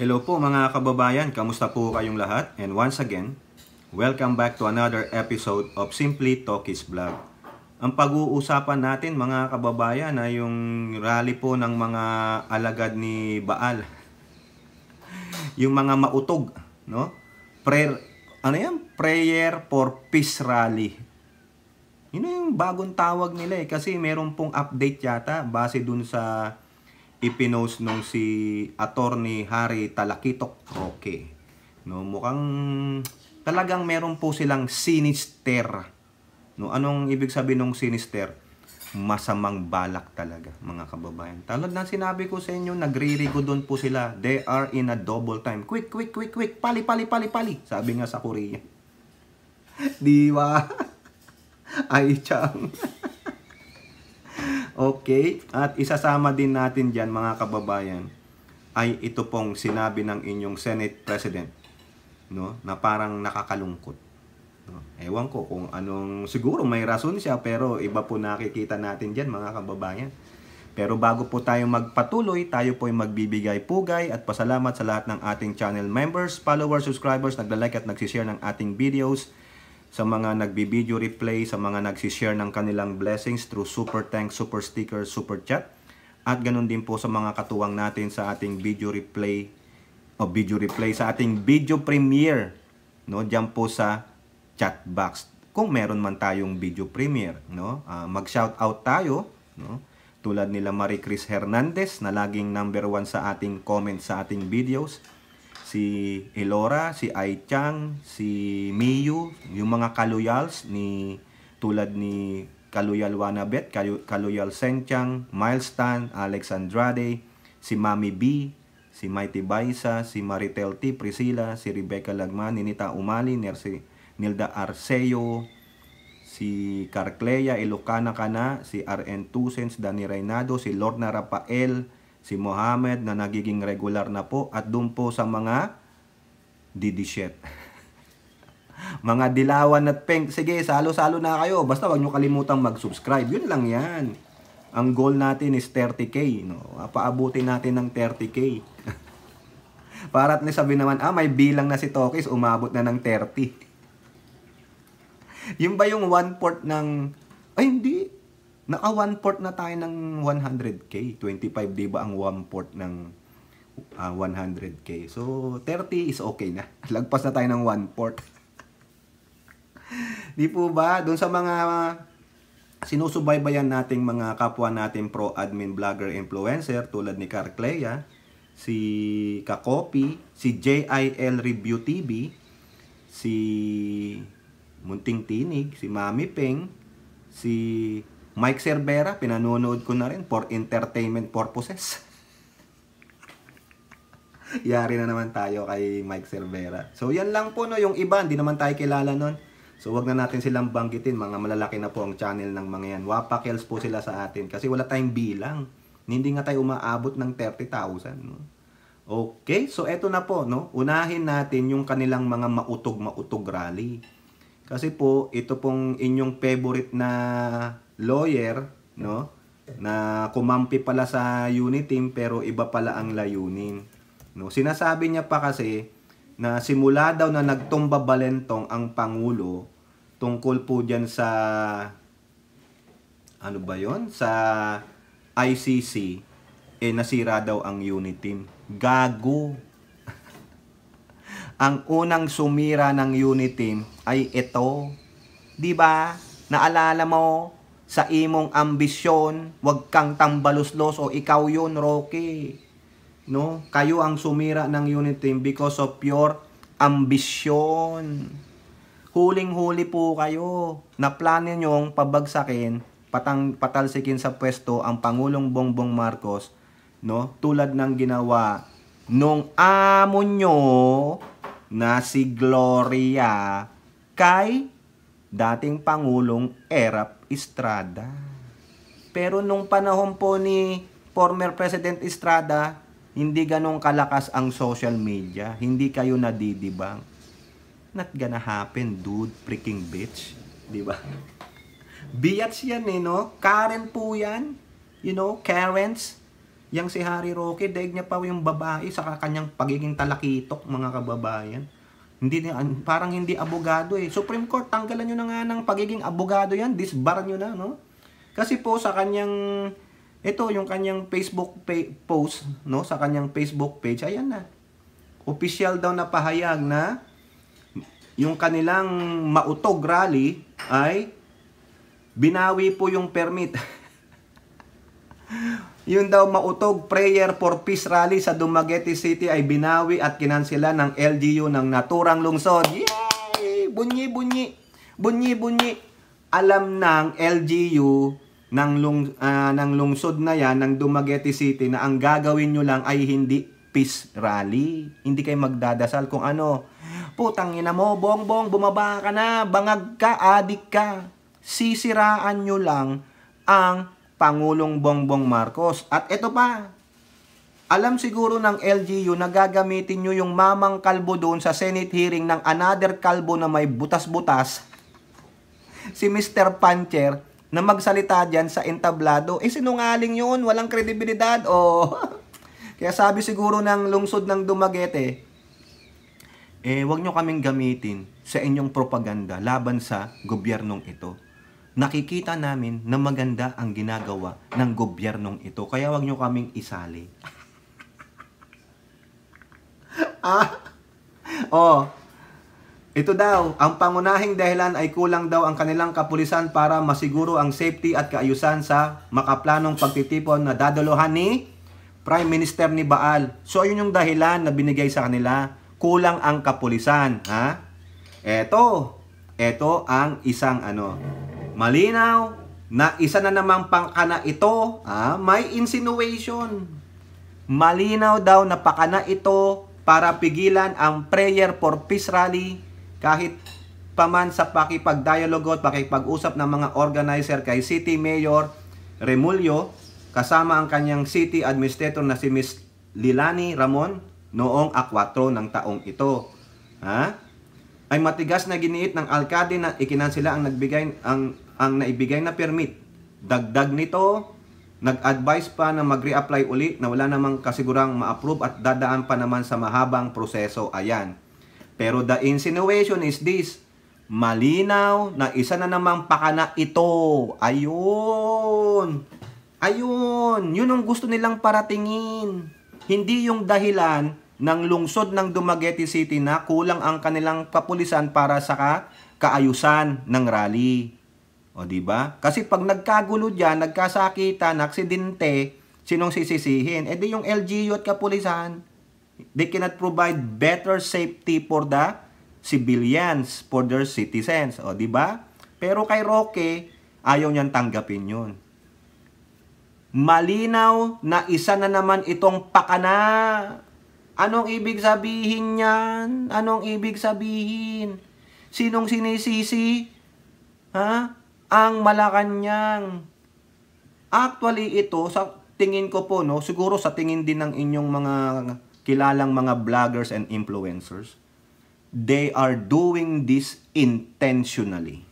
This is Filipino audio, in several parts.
Hello po mga kababayan, kamusta po kayong lahat? And once again, welcome back to another episode of Simply Talkies Vlog. Ang pag-uusapan natin mga kababayan ay yung rally po ng mga alagad ni Baal. Yung mga mautog, no? Prayer for Peace Rally. Yun yung bagong tawag nila kasi meron pong update yata base dun sa ipinost nung si Attorney Harry Talakitok Roque. No, mukhang talagang meron po silang sinister. No, anong ibig sabihin ng sinister? Masamang balak talaga, mga kababayan. Talod na sinabi ko sa inyo, nagririgo doon po sila. They are in a double time. Quick, quick, quick, quick. Pali, pali, pali, pali. Sabi nga sa Korea. Di ba? Ay, chang. Okay, at isasama din natin dyan mga kababayan ay ito pong sinabi ng inyong Senate President, no, na parang nakakalungkot. No? Ewan ko kung anong, siguro may rason siya pero iba po nakikita natin dyan mga kababayan. Pero bago po tayo magpatuloy, tayo po ay magbibigay pugay at pasalamat sa lahat ng ating channel members, followers, subscribers, nagla-like at nagsishare ng ating videos, sa mga nagbi-video replay, sa mga nagsishare ng kanilang blessings through super thanks, super sticker, super chat. At ganun din po sa mga katuwang natin sa ating video replay sa ating video premiere, no? Diyan po sa chat box. Kung meron man tayong video premiere, no? Mag-shout out tayo, no? Tulad nila Marie Chris Hernandez na laging number 1 sa ating comments sa ating videos. Si Elora, si Ai Chang, si Miyu, yung mga kaluyals tulad ni Kaluyal Wanabet, Kaluyal Senchang, Miles Tan, Alex Andrade, si Mami B, si Mighty Baisa, si Maritel T, Priscilla, si Rebecca Lagman, Ninita Umali, Nilda Arceo, si Carcleya Ilocana Kana, si RN Tusens, Dani Reynado, si Lorna Rafael, si Mohamed na nagiging regular na po, at doon po sa mga didishet. Mga dilawan at pink. Sige, salo-salo na kayo. Basta wag nyo kalimutang mag-subscribe. Yun lang yan. Ang goal natin is 30K. No? Paabutin natin ng 30K. Para at least sabi naman, may bilang na si Tokis, umabot na ng 30. Yung ba yung 1/4 ng... Ay, hindi. Naka 1/4 na tayo ng 100K. 25, di ba ang 1/4 ng 100K? So, 30 is okay na. Lagpas na tayo ng 1/4. Di po ba? Doon sa mga sinusubaybayan nating mga kapwa natin pro-admin, vlogger, influencer, tulad ni Carcleya, si Kakopi, si JIL Review TV, si Munting Tinig, si Mami Peng, si Mike Cervera, pinanonood ko na rin for entertainment purposes. Yari na naman tayo kay Mike Cervera. So yan lang po, no, yung iba, hindi naman tayo kilala nun. So wag na natin silang banggitin, mga malalaki na po ang channel ng mga yan. Wapakels po sila sa atin kasi wala tayong bilang. Hindi nga tayo umaabot ng 30,000. No? Okay, so eto na po, no? Unahin natin yung kanilang mga mautog rally. Kasi po, ito pong inyong favorite na lawyer, no, na kumampi pala sa Uniteam pero iba pala ang layunin, no. Sinasabi niya pa kasi na simula daw na nagtumba balentong ang Pangulo tungkol po diyan sa ano ba 'yon, sa ICC, nasira daw ang Uniteam. Gago. Ang unang sumira ng Uniteam ay ito, 'di ba? Naalala mo? Sa imong ambisyon, wag kang tambaluslos o ikaw yun, Roque. No? Kayo ang sumira ng Uniteam because of your ambisyon. Huling-huli po kayo. Na plano nyong pabagsakin, patalsikin sa pwesto ang Pangulong Bongbong Marcos, no? Tulad ng ginawa nung amo nyo na si Gloria kay dating Pangulong Erap Estrada. Pero nung panahon po ni former President Estrada, hindi ganong kalakas ang social media. Hindi kayo nadidibang. Not gonna happen, dude. Freaking bitch. Diba? Biats yan no? Karen po yan. You know, Karens. Yang si Harry Roque, daig niya pa yung babae sa kanyang pagiging talakitok, mga kababayan. Hindi, parang hindi abogado eh. Supreme Court, tanggalan nyo na nga ng pagiging abogado yan. Disbar nyo na, no? Kasi po sa kanyang, ito yung kanyang Facebook post, no? Sa kanyang Facebook page, ayan na. Official daw na pahayag na yung kanilang mautog rally ay binawi po yung permit. Yun daw mautog prayer for peace rally sa Dumaguete City ay binawi at kinansela ng LGU ng naturang lungsod. Yay! Bunyi, bunyi. Bunyi, bunyi. Alam ng LGU ng lungsod na yan, ng Dumaguete City, na ang gagawin nyo lang ay hindi peace rally. Hindi kayo magdadasal kung ano. Putang ina mo, bongbong, bumaba ka na, bangag ka, adik ka. Sisiraan nyo lang ang Pangulong Bongbong Marcos. At ito pa, alam siguro ng LGU na gagamitin nyo yung mamang kalbo doon sa Senate hearing ng another kalbo na may butas-butas, si Mr. Pancher, na magsalita dyan sa entablado. Sinungaling yun, walang kredibilidad. Kaya sabi siguro ng lungsod ng Dumaguete, wag nyo kaming gamitin sa inyong propaganda laban sa gobyernong ito. Nakikita namin na maganda ang ginagawa ng gobyernong ito. Kaya wag nyo kaming isali. Ito daw, ang pangunahing dahilan ay kulang daw ang kanilang kapulisan para masiguro ang safety at kaayusan sa makaplanong pagtitipon na dadalohan ni Prime Minister ni Baal. So, yun yung dahilan na binigay sa kanila. Kulang ang kapulisan. Ha? Ito ang isang malinaw na isa na namang pangkana ito, may insinuation. Malinaw daw na pakana ito para pigilan ang prayer for peace rally kahit paman sa pakipagdialogo at pakipag-usap ng mga organizer kay City Mayor Remulyo kasama ang kanyang city administrator na si Ms. Lilani Ramon noong A4 ng taong ito. Ay matigas na giniit ng alkalde na ikinansela ang naibigay na permit. Dagdag nito, nag-advise pa na mag-reapply uli na wala namang kasigurang ma-approve at dadaan pa naman sa mahabang proseso. Ayan. Pero the insinuation is this, malinaw na isa na namang pakana ito. Ayun. Yun ang gusto nilang paratingin. Hindi yung dahilan ng lungsod ng Dumaguete City na kulang ang kanilang kapulisan para sa kaayusan ng rally. O diba? Kasi pag nagkagulo diyan, nagkasakitan, aksidente, sinong sisisihin? Di yung LGU at kapulisan. They cannot provide better safety for the civilians, for their citizens. O diba? Pero kay Roque, ayaw niyang tanggapin yun. Malinaw na isa na naman itong pakana. Anong ibig sabihin yan? Anong ibig sabihin? Sinong sinisisi? Ang Malacanang. Actually, ito, sa tingin ko po, siguro sa tingin din ng inyong mga kilalang mga vloggers and influencers, they are doing this intentionally.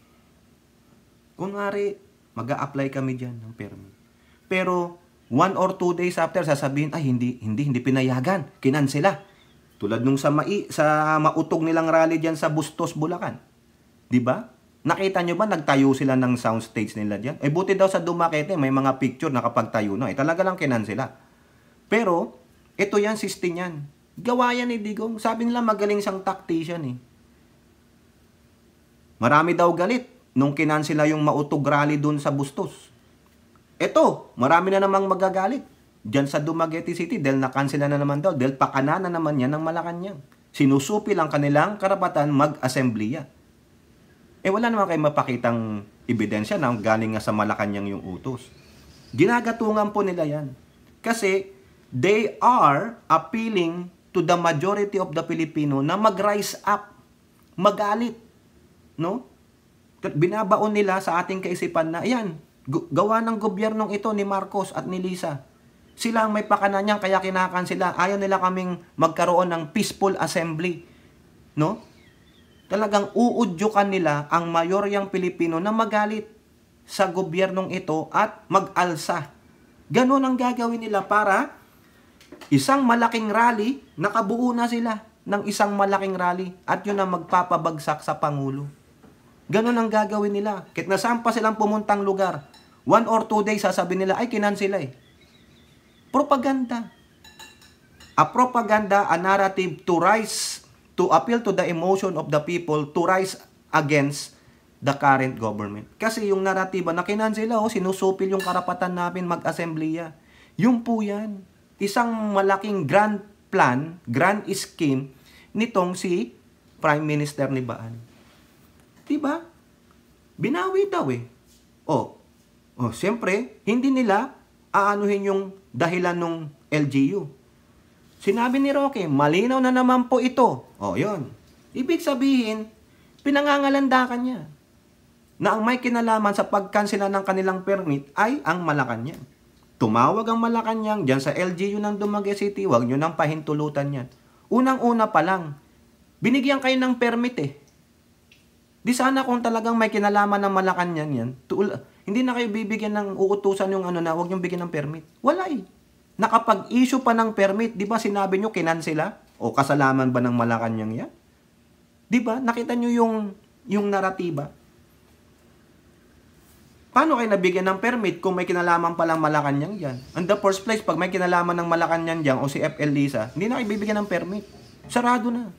Kunwari, mag-a-apply kami dyan ng permit. Pero 1 or 2 days after sasabihin, ay hindi pinayagan, kinansela. Tulad nung sa mautog nilang rally diyan sa Bustos, Bulacan. 'Di ba? Nakita nyo ba nagtayo sila ng soundstage nila diyan? Buti daw sa Dumaguete may mga picture na kapag tayo na, talaga lang kinansela. Pero ito yan, system yan. Gawa yan ni Digong. Sabi nila magaling siyang tactician . Marami daw galit nung kinansela yung mautog rally doon sa Bustos. Ito, marami na namang magagalit diyan sa Dumaguete City dahil nakansela na naman daw, dahil pakana na naman yan ng Malacanang. Sinusupi lang kanilang karapatan mag-assembleya. Wala naman kayo mapakitang ebidensya na galing nga sa Malacanang yung utos. Ginagatungan po nila yan. Kasi they are appealing to the majority of the Filipino na mag-rise up, magalit. Binabaon nila sa ating kaisipan na, ayan, gawa ng gobyernong ito ni Marcos at ni Lisa. Sila ang may pakana niyan, kaya kinakansela sila. Ayaw nila kaming magkaroon ng peaceful assembly. Talagang uudyukan nila ang mayoryang Pilipino na magalit sa gobyernong ito at mag-alsa Ganon ang gagawin nila para isang malaking rally, nakabuo na sila ng isang malaking rally at yun ang magpapabagsak sa Pangulo. Ganon ang gagawin nila. Kahit nasaan pa silang pumuntang lugar, 1 or 2 days sasabihin nila, ay kinansila eh. Propaganda. A propaganda, a narrative to rise, to appeal to the emotion of the people, to rise against the current government. Kasi yung naratiba na kinansila, sinusupil yung karapatan namin mag-assemblea. Yung po yan. Isang malaking grand plan, grand scheme, nitong si Prime Minister ni Baan. Diba? Binawi daw eh. Siyempre, hindi nila aanuhin yung dahilan ng LGU. Sinabi ni Roque, malinaw na naman po ito. Yun. Ibig sabihin, pinangangalandakan niya na ang may kinalaman sa pagkansela ng kanilang permit ay ang Malacanang. Tumawag ang Malacanang dyan sa LGU ng Dumaguete City, huwag nyo nang pahintulutan yan. Unang-una pa lang, binigyan kayo ng permit eh. Di sana kung talagang may kinalaman ng Malacanang yan, hindi na kayo bibigyan ng uutusan yung huwag nyo bigyan ng permit. Wala eh. Nakapag-issue pa ng permit, di ba sinabi nyo kinansela? O kasalaman ba ng Malacanang yan? Di ba? Nakita nyo yung naratiba? Paano kayo nabigyan ng permit kung may kinalaman palang Malacanang dyan? In the first place, pag may kinalaman ng Malacanang dyan o si FL Lisa, hindi na kayo bibigyan ng permit. Sarado na.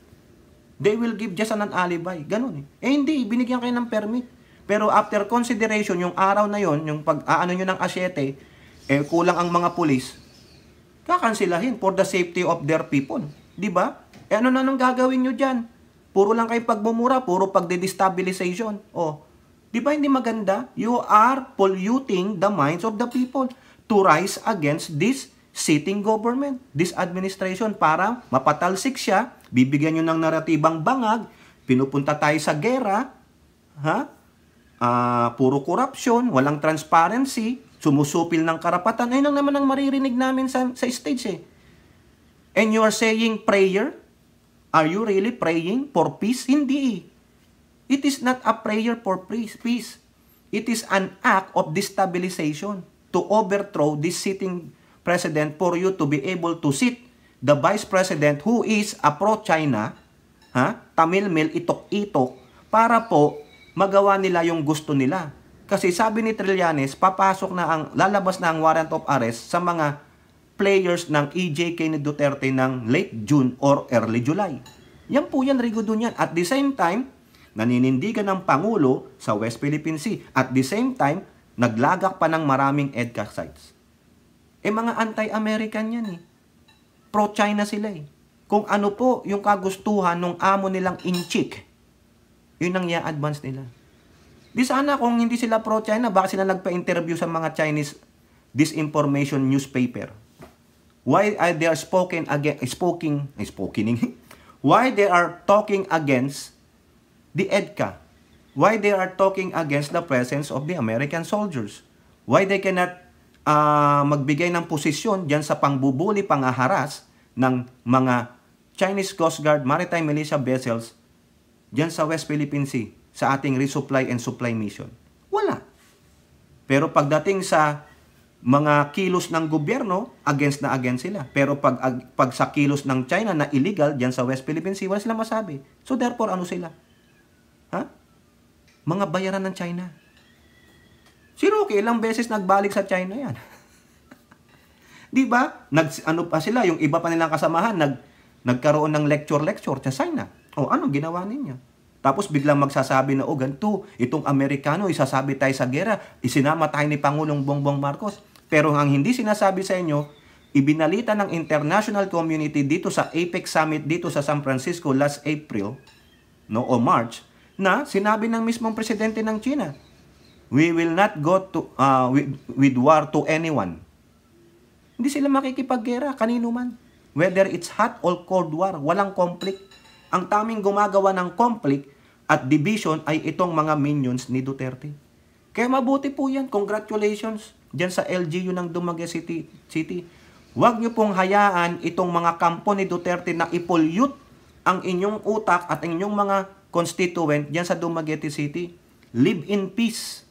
They will give just an alibi. Ganun eh. Hindi, binigyan kayo ng permit. Pero after consideration, yung araw na yon, yung pag-aano nyo ng asyete, kulang ang mga pulis, kakansilahin for the safety of their people. Diba? Ano na nung gagawin nyo dyan? Puro lang kayo pagmumura, puro pagde-destabilization. Diba hindi maganda? You are polluting the minds of the people to rise against this sitting government, this administration, para mapatalsik siya, bibigyan nyo ng naratibang bangag, pinupunta tayo sa gera, puro corruption, walang transparency, sumusupil ng karapatan. Ayun lang naman ang maririnig namin sa stage eh. And you are saying prayer? Are you really praying for peace? Hindi. It is not a prayer for peace. It is an act of destabilization to overthrow this sitting president for you to be able to sit the vice president who is a pro-China, tamilmil, itok-itok, para po magawa nila yung gusto nila. Kasi sabi ni Trillanes, lalabas na ang warrant of arrest sa mga players ng EJK ni Duterte ng late June or early July. Yan po yan, Rigo dun yan. At the same time, naninindigan ng Pangulo sa West Philippine Sea. At the same time, naglagak pa ng maraming EDCA sites. Mga anti-American yan eh. Pro-China sila eh. Kung ano po yung kagustuhan ng amo nilang inchik, yun ang i-advance nila. Di sana kung hindi sila pro-China, baka sila nagpa-interview sa mga Chinese disinformation newspaper. Why they are why they are talking against the EDCA? Why they are talking against the presence of the American soldiers? Why they cannot magbigay ng posisyon diyan sa pangbubuli, pangaharas ng mga Chinese Coast Guard, Maritime Militia vessels diyan sa West Philippine Sea sa ating resupply and supply mission? Wala. Pero pagdating sa mga kilos ng gobyerno, against sila. Pero pag sa kilos ng China na illegal diyan sa West Philippine Sea, wala silang masabi. So therefore, ano sila? Mga bayaran ng China. Si Roque, ilang beses nagbalik sa China yan. Di ba? Ano pa sila, yung iba pa nilang kasamahan, nagkaroon ng lecture sa China. Anong ginawa ninyo? Tapos biglang magsasabi na, ganito, itong Amerikano, isasabi tayo sa gera, isinama tayo ni Pangulong Bongbong Marcos. Pero ang hindi sinasabi sa inyo, ibinalita ng international community dito sa APEC Summit dito sa San Francisco last April, o March, na sinabi ng mismong presidente ng China, we will not go to with war to anyone. Hindi sila makikipaggera, kanino man. Whether it's hot or cold war, walang conflict. Ang taming gumagawa ng conflict at division ay itong mga minions ni Duterte. Kaya mabuti po yan. Congratulations dyan sa LGU ng Dumaguete City. Huwag nyo pong hayaan itong mga kampo ni Duterte na i-pollute ang inyong utak at inyong mga constituent dyan sa Dumaguete City. Live in peace.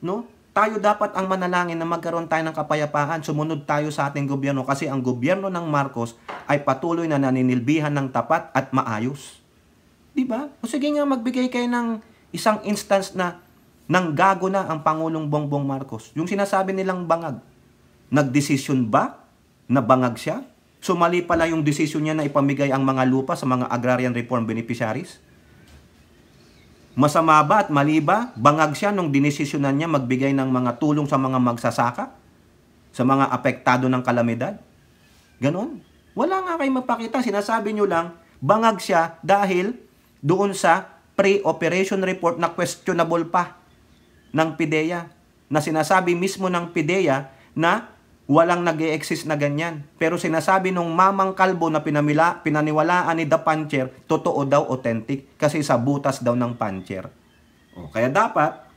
No? tayo dapat ang manalangin na magkaroon tayo ng kapayapaan, sumunod tayo sa ating gobyerno kasi ang gobyerno ng Marcos ay patuloy na naninilbihan ng tapat at maayos. Diba? O sige nga, magbigay kayo ng isang instance na nang gago na ang Pangulong Bongbong Marcos. Yung sinasabi nilang bangag. Nagdesisyon ba na bangag siya? Sumali pala yung desisyon niya na ipamigay ang mga lupa sa mga agrarian reform beneficiaries? Masama ba at mali ba? Bangag siya nung dinesisyonan niya magbigay ng mga tulong sa mga magsasaka? Sa mga apektado ng kalamidad? Ganon. Wala nga kayo mapakita. Sinasabi nyo lang, bangag siya dahil doon sa pre-operation report na questionable pa ng PIDEA. Na sinasabi mismo ng PIDEA na walang nag-e-exist na ganyan. Pero sinasabi nung Mamang Kalbo na pinaniwalaan ni The Puncher, totoo daw, authentic. Kasi sa butas daw ng Puncher. O, kaya dapat,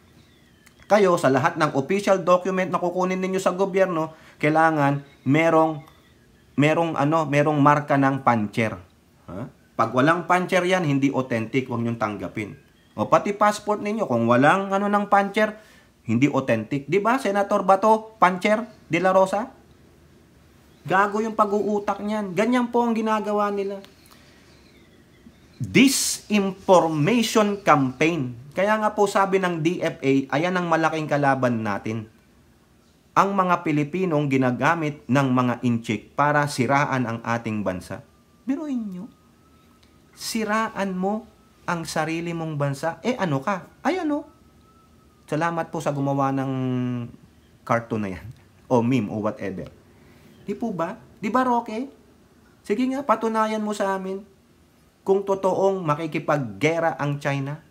kayo sa lahat ng official document na kukunin ninyo sa gobyerno, kailangan merong marka ng Puncher. Ha? Pag walang Puncher yan, hindi authentic, huwag niyong tanggapin. O pati passport ninyo, kung walang ng Puncher, hindi authentic. Di ba, Senator Bato, Puncher de la Rosa? Gago yung pag-uutak niyan. Ganyan po ang ginagawa nila. Disinformation campaign. Kaya nga po sabi ng DFA, ayan ang malaking kalaban natin. Ang mga Pilipinong ginagamit ng mga inchik para siraan ang ating bansa. Biruin nyo. Siraan mo ang sarili mong bansa. Ano ka? Salamat po sa gumawa ng cartoon na yan. O meme o whatever. Di po ba? Di ba, Roque? Sige nga, patunayan mo sa amin kung totoong makikipaggera ang China.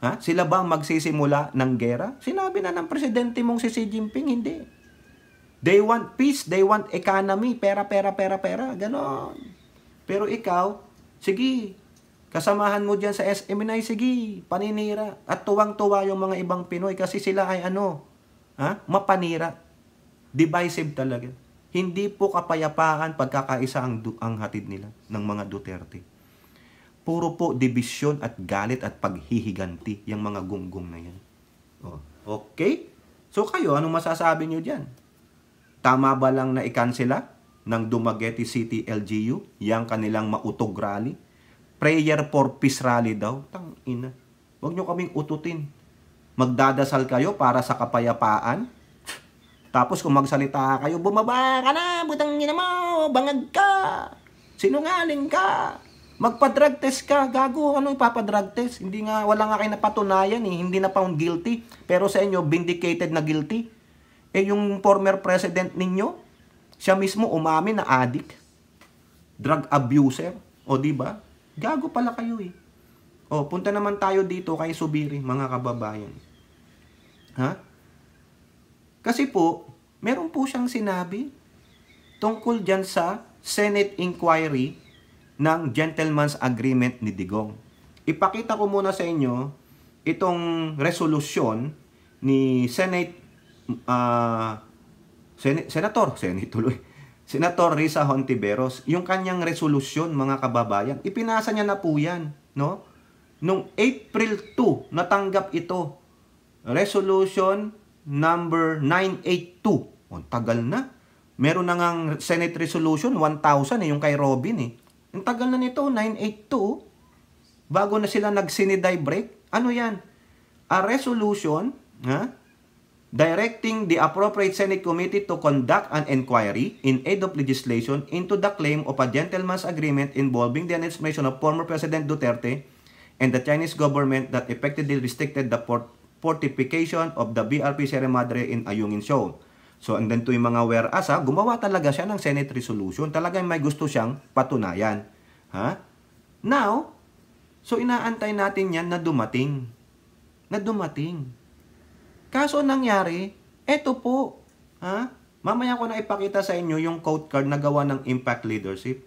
Ha? Sila ba ang magsisimula ng gera? Sinabi na ng presidente mong si Xi Jinping, hindi. They want peace, they want economy, pera, ganon. Pero ikaw, sige, kasamahan mo dyan sa SMNI, sige, paninira. At tuwang-tuwa yung mga ibang Pinoy kasi sila ay mapanira. Divisive talaga. Hindi po kapayapaan pagkakaisa ang hatid nila ng mga Duterte. Puro po dibisyon at galit at paghihiganti yung mga gunggong na yan. Okay? So kayo, anong masasabi nyo dyan? Tama ba lang na ikansela ng Dumaguete City LGU, yang kanilang mautog rally? Prayer for peace rally daw. Tangina. Huwag nyo kaming ututin. Magdadasal kayo para sa kapayapaan. Tapos kung magsalita kayo, bumaba ka na, butang ina mo, bangag ka, sinungaling ka, magpa-drug test ka, gago, ano ipapa-drug test? Wala nga kayo napatunayan hindi na found guilty. Pero sa inyo, vindicated na guilty. Yung former president ninyo, siya mismo umamin na addict, drug abuser, di ba? Gago pala kayo punta naman tayo dito kay Subiri, mga kababayan. Ha? Kasi po, meron po siyang sinabi tungkol dyan sa Senate inquiry ng gentleman's agreement ni Digong. Ipakita ko muna sa inyo itong resolusyon ni Senator Risa Hontiveros, yung kanyang resolusyon, mga kababayan. Ipinasa niya na po yan, no? Nung April 2, natanggap ito. Resolution number 982. Tagal na. Meron na ngang Senate Resolution 1000 yung kay Robin Ang tagal na nito, 982. Bago na sila nag-siniday break. Ano yan? A resolution, directing the appropriate Senate committee to conduct an inquiry in aid of legislation into the claim of a gentleman's agreement involving the administration of former President Duterte and the Chinese government that effectively restricted the fortification of the BRP Sierra Madre in Ayungin Shoal. So, and then to yung mga whereas, gumawa talaga siya ng Senate resolution. Talagang may gusto siyang patunayan. Now, so inaantay natin yan na dumating. Kaso nangyari, eto po. Mamaya ko na ipakita sa inyo yung quote card na gawa ng Impact Leadership.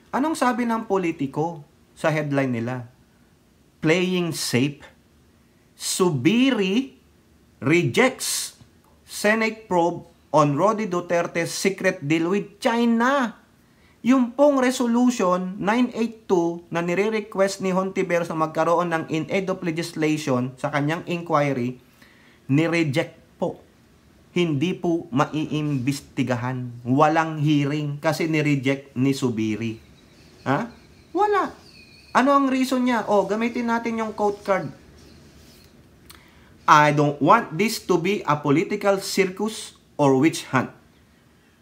Anong sabi ng politiko sa headline nila? Playing safe. Subiri rejects Senate probe on Rodi Duterte's secret deal with China. Yung pong resolution 982 na nire-request ni Hontiveros na magkaroon ng in aid of legislation sa kanyang inquiry, ni-reject po hindi po maiimbestigahan. Walang hearing kasi ni-reject ni Zubiri. Ha? Wala. Ano ang reason niya? Gamitin natin yung quote card. I don't want this to be a political circus or witch hunt.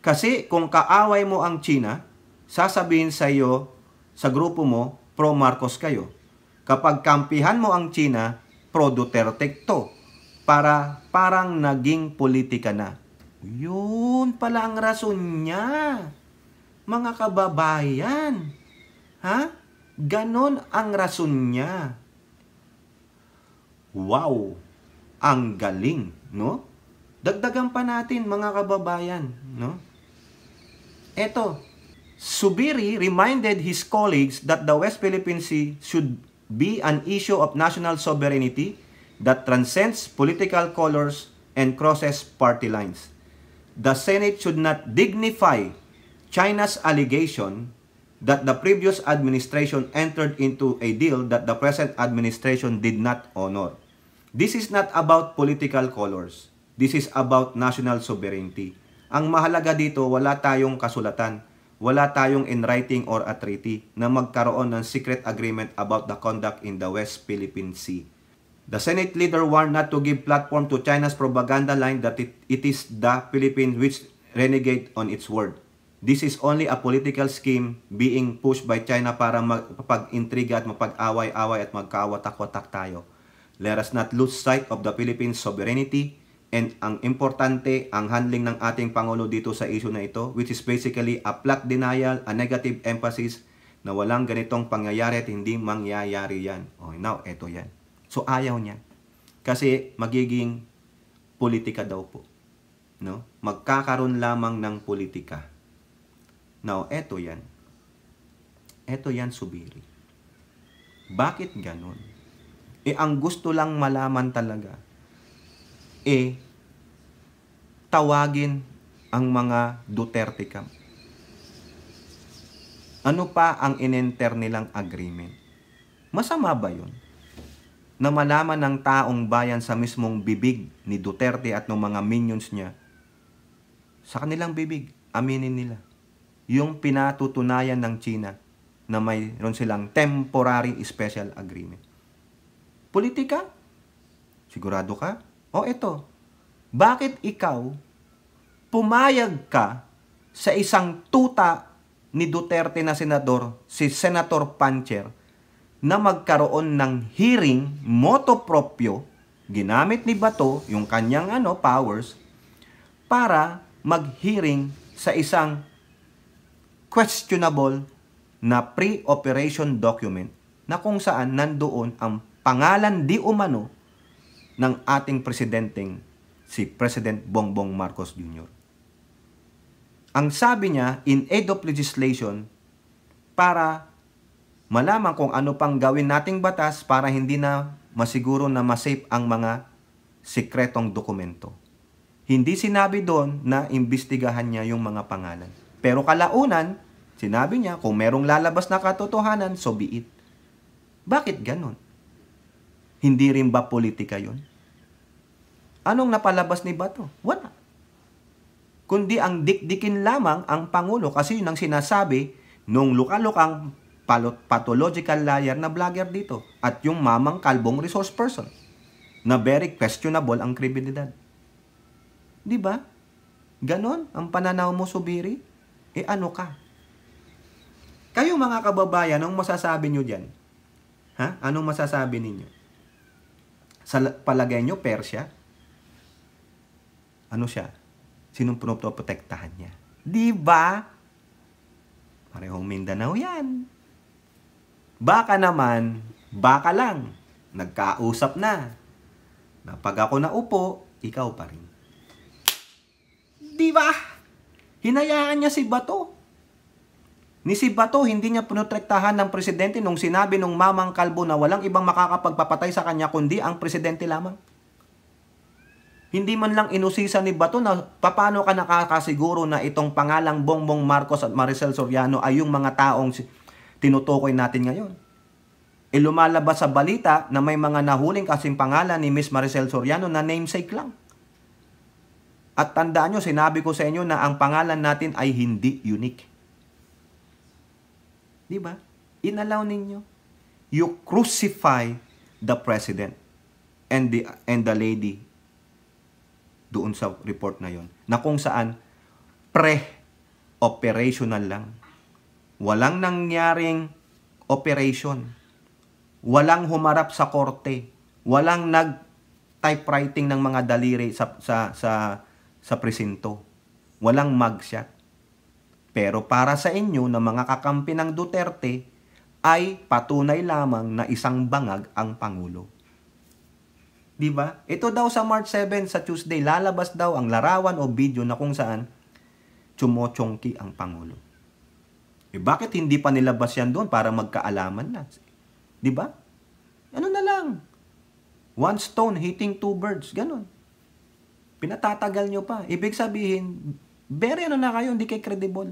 Kasi kung kaaway mo ang China, sasabihin sa iyo, sa grupo mo, pro-Marcos kayo. Kapag kampihan mo ang China, pro-Duterte to. Parang naging politika na. Yun pala ang rason niya. Mga kababayan. Ha? Ganon ang rason niya. Wow! Ang galing, no? Dagdagan pa natin, mga kababayan, no? Eto, Zubiri reminded his colleagues that the West Philippine Sea should be an issue of national sovereignty that transcends political colors and crosses party lines. The Senate should not dignify China's allegation that the previous administration entered into a deal that the present administration did not honor. This is not about political colors. This is about national sovereignty. Ang mahalaga dito, wala tayong kasulatan, wala tayong in writing or a treaty na magkaroon ng secret agreement about the conduct in the West Philippine Sea. The Senate leader warned not to give platform to China's propaganda line that it is the Philippines which renegade on its word. This is only a political scheme being pushed by China para magpag-intriga at mapag-away-away at magkawatak-watak tayo. Let us not lose sight of the Philippines' sovereignty, and ang importante, ang handling ng ating Pangulo dito sa issue na ito, which is basically a flat denial, a negative emphasis na walang ganitong pangyayari at hindi mangyayari yan. Now, eto yan. So, ayaw niya. Kasi magiging politika daw po. No? Magkakaroon lamang ng politika. Now, eto yan. Eto yan, Zubiri. Bakit ganon? Ang gusto lang malaman talaga, tawagin ang mga Duterte camp. Ano pa ang inenter nilang agreement? Masama ba yun? Na malaman ng taong bayan sa mismong bibig ni Duterte at ng mga minions niya, sa kanilang bibig, aminin nila. Yung pinatutunayan ng China na mayroon silang temporary special agreement. Politika? Sigurado ka? Ito. Bakit ikaw pumayag ka sa isang tuta ni Duterte na senador, si Senator Pancher, na magkaroon ng hearing motu proprio, ginamit ni Bato yung kanyang powers, para mag-hearing sa isang questionable na pre-operation document na kung saan nandoon ang pangalan di umano ng ating presidenteng si President Bongbong Marcos Jr. Ang sabi niya, in aid of legislation, para malaman kung ano pang gawin nating batas para hindi na masiguro na masafe ang mga sikretong dokumento. Hindi sinabi doon na imbestigahan niya yung mga pangalan. Pero kalaunan, sinabi niya, kung merong lalabas na katotohanan, so be it. Bakit ganon? Hindi rin ba politika yun? Anong napalabas ni Bato? Wala. Kundi ang dikdikin lamang ang Pangulo kasi yun ang sinasabi nung luka-lukang pathological liar na vlogger dito at yung mamang kalbong resource person na very questionable ang kredibilidad. Di ba? Ganon ang pananaw mo, Zubiri? Ano ka? Kayo mga kababayan, anong masasabi nyo dyan? Ha? Anong masasabi ninyo? Sa palagay nyo, Persia? Ano siya? Sinong pinoprotektahan niya? Di ba? Parehong Mindanao yan. Baka naman, baka lang, nagkausap na. Na pag ako naupo, ikaw pa rin. Di ba? Hinayaan niya si Bato. Ni si Bato, hindi niya pinotektahan ng presidente nung sinabi nung mamang kalbo na walang ibang makakapagpapatay sa kanya kundi ang presidente lamang. Hindi man lang inusisa ni Bato na paano ka nakakasiguro na itong pangalang Bongbong Marcos at Maricel Soriano ay yung mga taong tinutukoy natin ngayon. Lumalabas sa balita na may mga nahuling kasing pangalan ni Miss Maricel Soriano na namesake lang. At tandaan nyo, sinabi ko sa inyo na ang pangalan natin ay hindi unique. Di ba? Inalaw ninyo. You crucify the president and the lady doon sa report na yon, na kung saan pre-operational lang. Walang nangyaring operation. Walang humarap sa korte. Walang nag-typewriting ng mga daliri sa presinto. Walang mugshot. Pero para sa inyo na mga kakampi ng Duterte ay patunay lamang na isang bangag ang Pangulo. Di ba? Ito daw sa March 7 sa Tuesday, lalabas daw ang larawan o video na kung saan chumochongki ang Pangulo. Bakit hindi pa nilabas yan doon para magkaalaman na? Di ba? Ano na lang? One stone hitting two birds. Ganon. Pinatatagal nyo pa. Ibig sabihin, very ano na kayo, hindi kayo credible.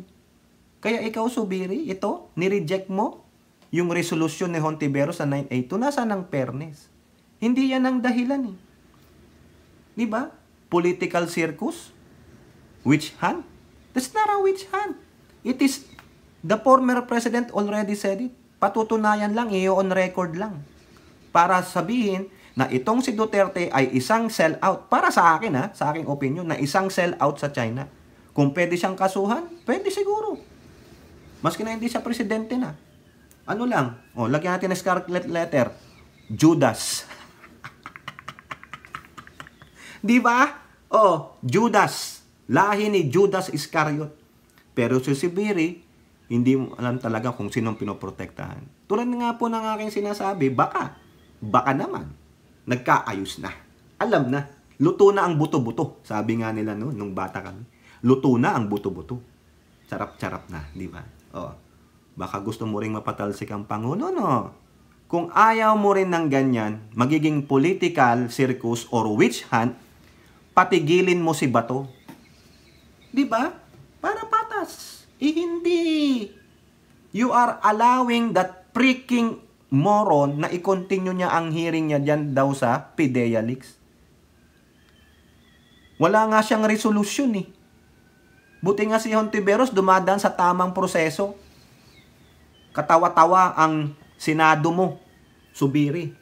Kaya ikaw, Subiri, ito, nireject mo yung resolution ni Hontiveros sa 982. Nasaan ang fairness? Hindi yan ang dahilan eh. Di ba? Political circus? Witch hunt? That's not a witch hunt. It is, the former president already said it. Patutunayan lang, on record lang. Para sabihin na itong si Duterte ay isang sell-out. Para sa akin sa aking opinion, na isang sell-out sa China. Kung pwede siyang kasuhan, pwede siguro. Maski na hindi siya presidente na. Ano lang? Lagyan natin ng scarlet letter. Judas. Di ba? Judas. Lahi ni Judas Iscariot. Pero si Subiri, hindi mo alam talaga kung sinong pinoprotektahan. Tulad nga po ng aking sinasabi, baka naman, nagkaayos na. Alam na, luto na ang buto-buto. Sabi nga nila nung bata kami, luto na ang buto-buto. Charap-charap na, di ba? Baka gusto mo ring mapatalsik ang Pangulo, no? Kung ayaw mo rin ng ganyan, magiging political circus or witch hunt, patigilin mo si Bato. Di ba? Para patas. Hindi. You are allowing that freaking moron na i-continue niya ang hearing niya dyan daw sa PIDEA Leaks. Wala nga siyang resolution eh. Buti nga si Hontiveros dumadaan sa tamang proseso. Katawa-tawa ang Senado mo, Subiri.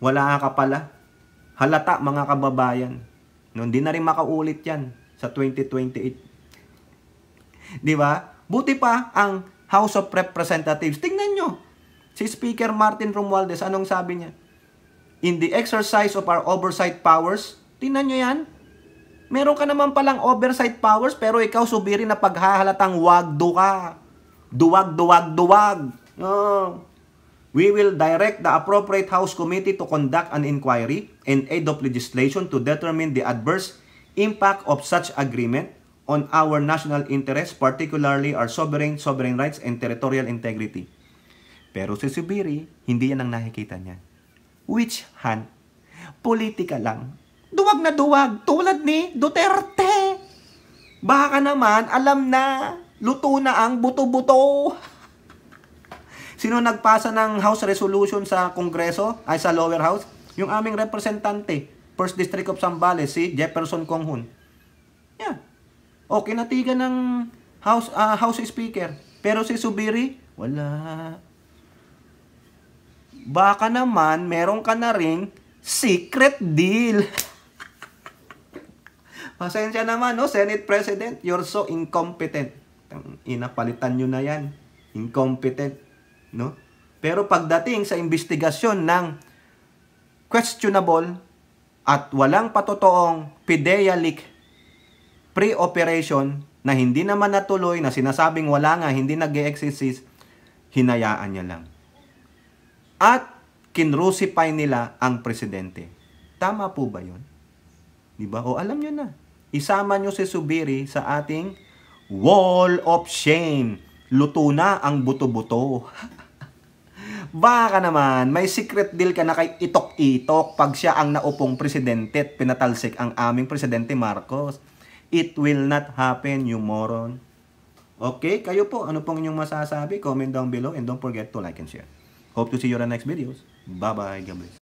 Wala ka pala. Halata mga kababayan. Hindi na rin makaulit yan sa 2028. Di ba? Buti pa ang House of Representatives. Tingnan nyo. Si Speaker Martin Romualdez, anong sabi niya? In the exercise of our oversight powers, tingnan nyo yan. Meron ka naman palang oversight powers, pero ikaw, Subiri, na paghahalatang wagdo ka. Duwag. We will direct the appropriate House Committee to conduct an inquiry and aid of legislation to determine the adverse impact of such agreement on our national interests, particularly our sovereign rights and territorial integrity. Pero si Subiri, hindi yan ang nakikita niya. Witch hunt. Politika lang. Duwag na duwag. Tulad ni Duterte. Baka naman, alam na. Luto na ang buto-buto. Sino nagpasa ng House Resolution sa Kongreso? Ay, sa lower house? Yung aming representante. First District of Zambales, si Jefferson Conghun. Yeah. O, kinatigan ng House Speaker. Pero si Subiri, wala. Baka naman, meron ka na ring secret deal. Pasensya naman, no? Senate President, you're so incompetent. Inapalitan nyo na yan. Incompetent. No? Pero pagdating sa investigasyon ng questionable at walang patotoong PIDEA leak pre-operation na hindi naman natuloy, na sinasabing wala nga, hindi nag-e-exist, hinayaan niya lang. At kinrusify nila ang presidente. Tama po ba yun? Diba? O alam nyo na. Isama nyo si Subiri sa ating wall of shame. Luto na ang buto-buto. Baka naman, may secret deal ka na kay Itok-Itok pag siya ang naupong presidente at pinatalsik ang aming presidente Marcos. It will not happen, you moron. Okay, kayo po, ano pong inyong masasabi? Comment down below and don't forget to like and share. Hope to see you on the next videos. Bye-bye. God bless.